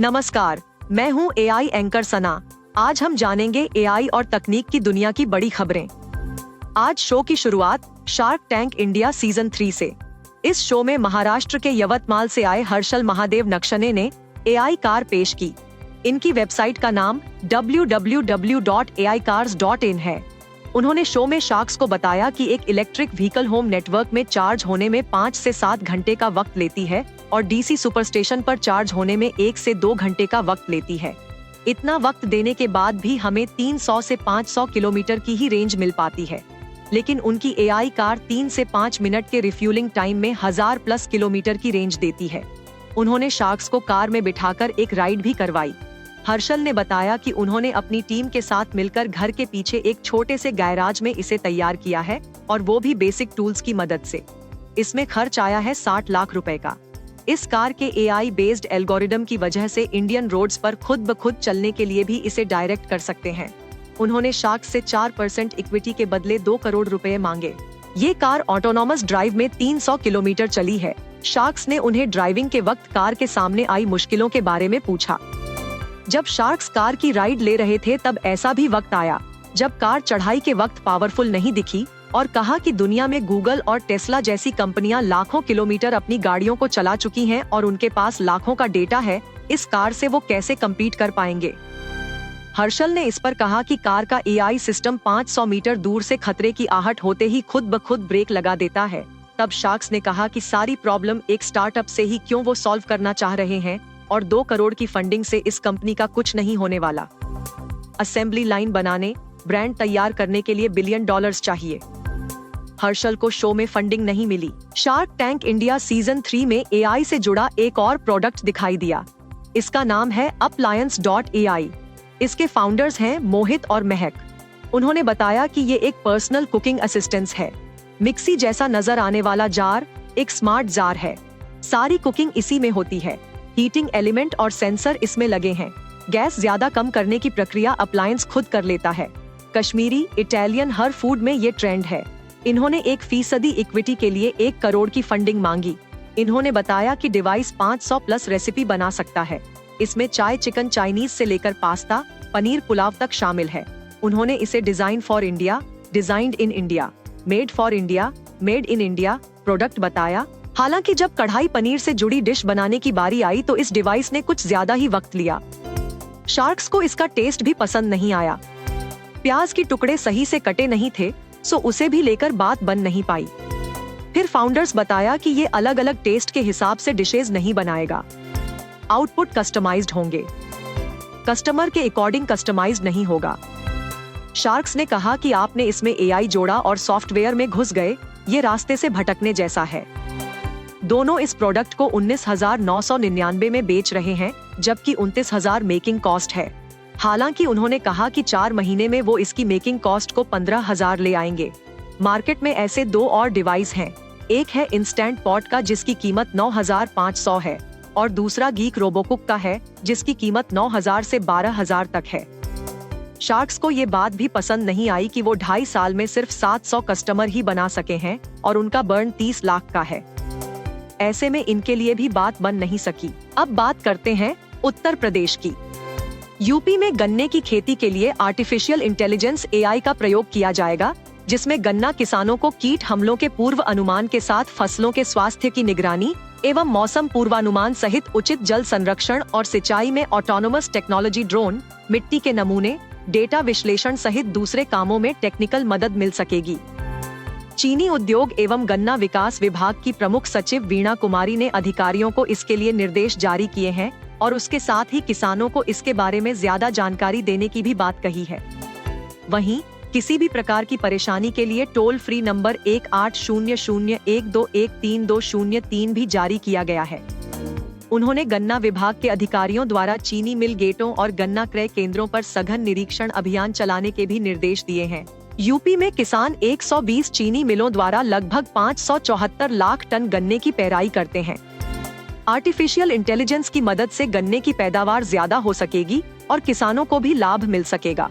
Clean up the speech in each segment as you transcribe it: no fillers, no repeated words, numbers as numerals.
नमस्कार, मैं हूं एआई एंकर सना। आज हम जानेंगे एआई और तकनीक की दुनिया की बड़ी खबरें। आज शो की शुरुआत शार्क टैंक इंडिया सीजन 3 से। इस शो में महाराष्ट्र के यवतमाल से आए हर्षल महादेव नक्शने ने एआई कार पेश की। इनकी वेबसाइट का नाम www.aicars.in है। उन्होंने शो में शार्क्स को बताया कि एक इलेक्ट्रिक व्हीकल होम नेटवर्क में चार्ज होने में 5 से 7 घंटे का वक्त लेती है और डीसी सुपर स्टेशन पर चार्ज होने में 1 से 2 घंटे का वक्त लेती है। इतना वक्त देने के बाद भी हमें 300 से 500 किलोमीटर की ही रेंज मिल पाती है, लेकिन उनकी एआई कार 3 से 5 मिनट के रिफ्यूलिंग टाइम में 1000+ किलोमीटर की रेंज देती है। उन्होंने शार्क्स को कार में बिठाकर एक राइड भी करवाई। हर्षल ने बताया कि उन्होंने अपनी टीम के साथ मिलकर घर के पीछे एक छोटे से गैराज में इसे तैयार किया है, और वो भी बेसिक टूल्स की मदद से। इसमें खर्च आया है 60 लाख रुपए का। इस कार के एआई बेस्ड एल्गोरिदम की वजह से इंडियन रोड्स पर खुद ब खुद चलने के लिए भी इसे डायरेक्ट कर सकते हैं। उन्होंने शार्क्स से 4% इक्विटी के बदले 2 करोड़ रुपए मांगे। ये कार ऑटोनॉमस ड्राइव में 300 किलोमीटर चली है। शार्क्स ने उन्हें ड्राइविंग के वक्त कार के सामने आई मुश्किलों के बारे में पूछा। जब शार्क्स कार की राइड ले रहे थे तब ऐसा भी वक्त आया जब कार चढ़ाई के वक्त पावरफुल नहीं दिखी, और कहा कि दुनिया में गूगल और टेस्ला जैसी कंपनियां लाखों किलोमीटर अपनी गाड़ियों को चला चुकी हैं और उनके पास लाखों का डेटा है। इस कार से वो कैसे कम्पीट कर पाएंगे। हर्षल ने इस पर कहा कि कार का एआई सिस्टम 500 मीटर दूर से खतरे की आहट होते ही खुद ब खुद ब्रेक लगा देता है। तब शार्क्स ने कहा कि सारी प्रॉब्लम एक स्टार्टअप से ही क्यों वो सॉल्व करना चाह रहे हैं, और 2 करोड़ की फंडिंग से इस कंपनी का कुछ नहीं होने वाला। असेंबली लाइन बनाने, ब्रांड तैयार करने के लिए $1 बिलियन चाहिए। हर्षल को शो में फंडिंग नहीं मिली। शार्क टैंक इंडिया सीजन 3 में एआई से जुड़ा एक और प्रोडक्ट दिखाई दिया। इसका नाम है Appliance.ai। इसके फाउंडर्स हैं मोहित और महक। उन्होंने बताया कि ये एक पर्सनल कुकिंग असिस्टेंस है। मिक्सी जैसा नजर आने वाला जार एक स्मार्ट जार है। सारी कुकिंग इसी में होती है। हीटिंग एलिमेंट और सेंसर इसमें लगे हैं। गैस ज्यादा कम करने की प्रक्रिया अप्लायंस खुद कर लेता है। कश्मीरी, इटालियन हर फूड में ये ट्रेंड है। इन्होंने 1% इक्विटी के लिए 1 करोड़ की फंडिंग मांगी। इन्होंने बताया कि डिवाइस 500+ रेसिपी बना सकता है। इसमें चाय, चिकन, चाइनीज से लेकर पास्ता, पनीर, पुलाव तक शामिल है। उन्होंने इसे design for India, designed in India, made for India, made in India product बताया। हालांकि जब कढ़ाई पनीर से जुड़ी डिश बनाने की बारी आई तो इस डिवाइस ने कुछ ज्यादा ही वक्त लिया। शार्क्स को इसका टेस्ट भी पसंद नहीं आया। प्याज के टुकड़े सही से कटे नहीं थे, सो उसे भी लेकर बात बन नहीं पाई। फिर फाउंडर्स बताया कि ये अलग अलग टेस्ट के हिसाब से डिशेज नहीं बनाएगा। आउटपुट कस्टमाइज्ड होंगे, कस्टमर के अकॉर्डिंग कस्टमाइज्ड नहीं होगा। शार्क्स ने कहा कि आपने इसमें एआई जोड़ा और सॉफ्टवेयर में घुस गए, ये रास्ते से भटकने जैसा है। दोनों इस प्रोडक्ट को 19,999 में बेच रहे हैं, जबकि 29,000 मेकिंग कॉस्ट है। हालांकि उन्होंने कहा कि 4 महीने में वो इसकी मेकिंग कॉस्ट को 15,000 ले आएंगे। मार्केट में ऐसे 2 और डिवाइस हैं। एक है इंस्टेंट पॉट का जिसकी कीमत 9,500 है, और दूसरा गीक रोबोकुक का है जिसकी कीमत 9,000 से 12,000 तक है। शार्क्स को ये बात भी पसंद नहीं आई कि वो 2.5 साल में सिर्फ 700 कस्टमर ही बना सके हैं और उनका बर्न 30 लाख का है। ऐसे में इनके लिए भी बात बन नहीं सकी। अब बात करते हैं उत्तर प्रदेश की। यूपी में गन्ने की खेती के लिए आर्टिफिशियल इंटेलिजेंस एआई का प्रयोग किया जाएगा, जिसमें गन्ना किसानों को कीट हमलों के पूर्व अनुमान के साथ फसलों के स्वास्थ्य की निगरानी एवं मौसम पूर्वानुमान सहित उचित जल संरक्षण और सिंचाई में ऑटोनोमस टेक्नोलॉजी, ड्रोन, मिट्टी के नमूने, डेटा विश्लेषण सहित दूसरे कामों में टेक्निकल मदद मिल सकेगी। चीनी उद्योग एवं गन्ना विकास विभाग की प्रमुख सचिव वीणा कुमारी ने अधिकारियों को इसके लिए निर्देश जारी किए हैं और उसके साथ ही किसानों को इसके बारे में ज्यादा जानकारी देने की भी बात कही है। वहीं किसी भी प्रकार की परेशानी के लिए टोल फ्री नंबर 180012132003 भी जारी किया गया है। उन्होंने गन्ना विभाग के अधिकारियों द्वारा चीनी मिल गेटों और गन्ना क्रय केंद्रों पर सघन निरीक्षण अभियान चलाने के भी निर्देश दिए हैं। यूपी में किसान 120 चीनी मिलों द्वारा लगभग 574 लाख टन गन्ने की पेराई करते हैं। आर्टिफिशियल इंटेलिजेंस की मदद से गन्ने की पैदावार ज्यादा हो सकेगी और किसानों को भी लाभ मिल सकेगा।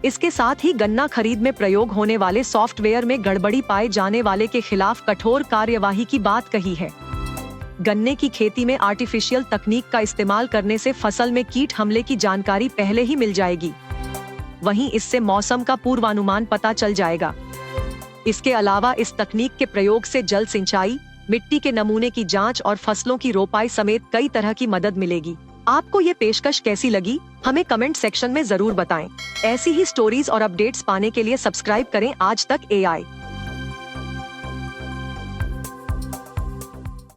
इसके साथ ही गन्ना खरीद में प्रयोग होने वाले सॉफ्टवेयर में गड़बड़ी पाए जाने वाले के खिलाफ कठोर कार्यवाही की बात कही है। गन्ने की खेती में आर्टिफिशियल तकनीक का इस्तेमाल करने से फसल में कीट हमले की जानकारी पहले ही मिल जाएगी। वहीं इससे मौसम का पूर्वानुमान पता चल जाएगा। इसके अलावा इस तकनीक के प्रयोग से जल सिंचाई, मिट्टी के नमूने की जांच और फसलों की रोपाई समेत कई तरह की मदद मिलेगी। आपको ये पेशकश कैसी लगी, हमें कमेंट सेक्शन में जरूर बताएं। ऐसी ही स्टोरीज और अपडेट्स पाने के लिए सब्सक्राइब करें आज तक AI।